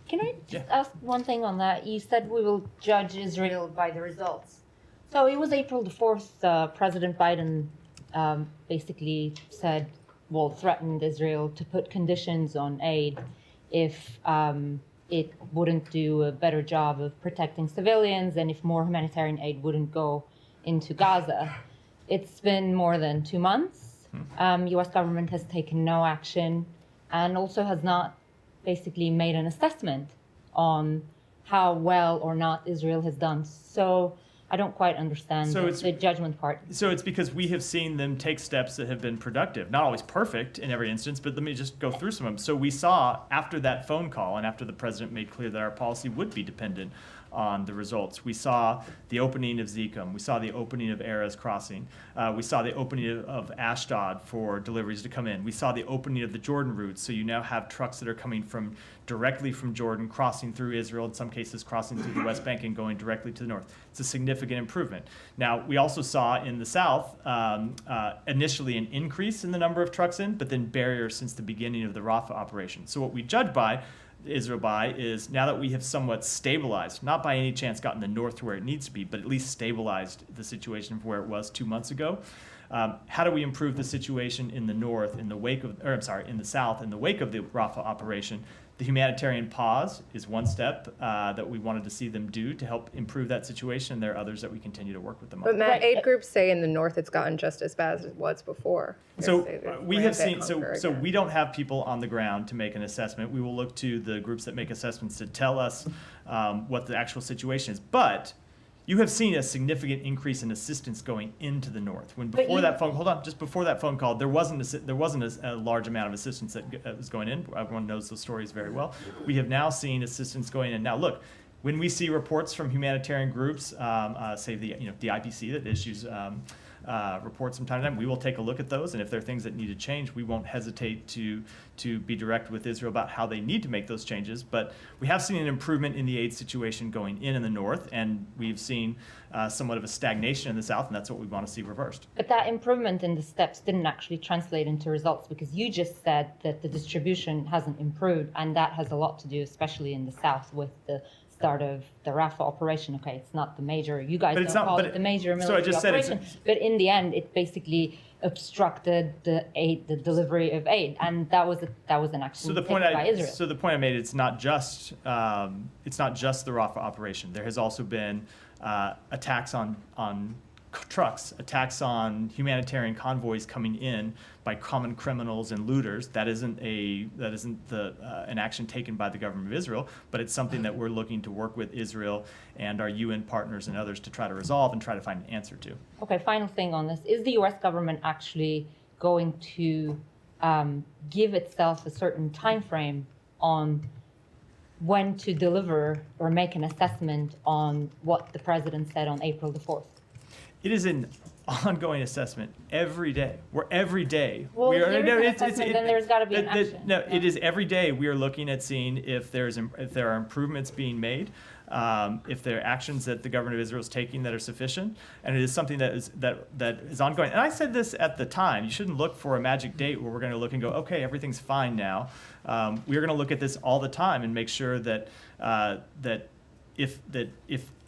Can I just ask one thing on that? You said we will judge Israel by the results. So it was April the 4th, President Biden basically said, well, threatened Israel to put conditions on aid if it wouldn't do a better job of protecting civilians and if more humanitarian aid wouldn't go into Gaza. It's been more than 2 months. U.S. government has taken no action and also has not basically made an assessment on how well or not Israel has done. So I don't quite understand the judgment part. So it's because we have seen them take steps that have been productive. Not always perfect in every instance, but let me just go through some of them. So we saw after that phone call and after the president made clear that our policy would be dependent on the results, we saw the opening of Zekum. We saw the opening of Erez Crossing. We saw the opening of Ashdod for deliveries to come in. We saw the opening of the Jordan route. So you now have trucks that are coming directly from Jordan, crossing through Israel, in some cases crossing through the West Bank and going directly to the north. It's a significant improvement. Now, we also saw in the south initially an increase in the number of trucks in, but then barriers since the beginning of the Rafah operation. So what we judge Israel by is now that we have somewhat stabilized, not by any chance gotten the north to where it needs to be, but at least stabilized the situation from where it was 2 months ago. How do we improve the situation in the north in the wake of, in the south in the wake of the Rafah operation? The humanitarian pause is one step that we wanted to see them do to help improve that situation. And there are others that we continue to work with them on. But Matt, aid groups say in the north it's gotten just as bad as it was before. So we have seen, so we don't have people on the ground to make an assessment. We will look to the groups that make assessments to tell us what the actual situation is. But you have seen a significant increase in assistance going into the north. When before that phone call, there wasn't a large amount of assistance that was going in. Everyone knows those stories very well. We have now seen assistance going in. Now, look, when we see reports from humanitarian groups, say the IPC that issues reports from time to time, we will take a look at those, and if there are things that need to change, we won't hesitate to be direct with Israel about how they need to make those changes. But we have seen an improvement in the aid situation going in the north, and we've seen somewhat of a stagnation in the south, and that's what we want to see reversed. But that improvement in the steps didn't actually translate into results, because you just said that the distribution hasn't improved, and that has a lot to do, especially in the south, with the start of the Rafah operation. Okay, it's not the major, you guys don't call it the major military operation, but in the end, it basically obstructed the delivery of aid, and that was an action taken by Israel. So the point I made, it's not just the Rafah operation. There has also been attacks on trucks, attacks on humanitarian convoys coming in by common criminals and looters. That isn't an action taken by the government of Israel, but it's something that we're looking to work with Israel and our UN partners and others to try to resolve and try to find an answer to. Okay, final thing on this. Is the U.S. government actually going to give itself a certain time frame on when to deliver or make an assessment on what the president said on April the 4th? It is an ongoing assessment every day. Every day. Well, then there's got to be an action. No, it is every day we are looking at seeing if there are improvements being made, if there are actions that the government of Israel is taking that are sufficient, and it is something that is ongoing. And I said this at the time. You shouldn't look for a magic date where we're going to look and go, okay, everything's fine now. We are going to look at this all the time and make sure that if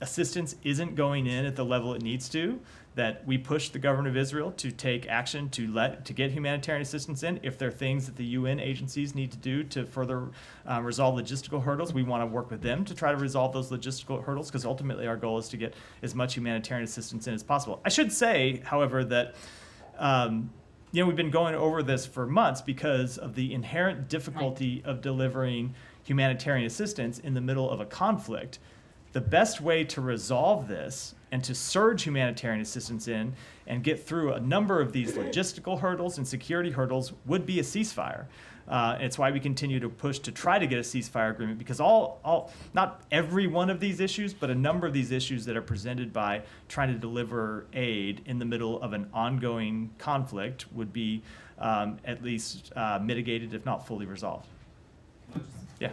assistance isn't going in at the level it needs to, that we push the government of Israel to take action to get humanitarian assistance in. If there are things that the UN agencies need to do to further resolve logistical hurdles, we want to work with them to try to resolve those logistical hurdles, because ultimately our goal is to get as much humanitarian assistance in as possible. I should say, however, that we've been going over this for months because of the inherent difficulty of delivering humanitarian assistance in the middle of a conflict. The best way to resolve this and to surge humanitarian assistance in and get through a number of these logistical hurdles and security hurdles would be a ceasefire. It's why we continue to push to try to get a ceasefire agreement, because not every one of these issues, but a number of these issues that are presented by trying to deliver aid in the middle of an ongoing conflict would be at least mitigated, if not fully resolved. Yeah.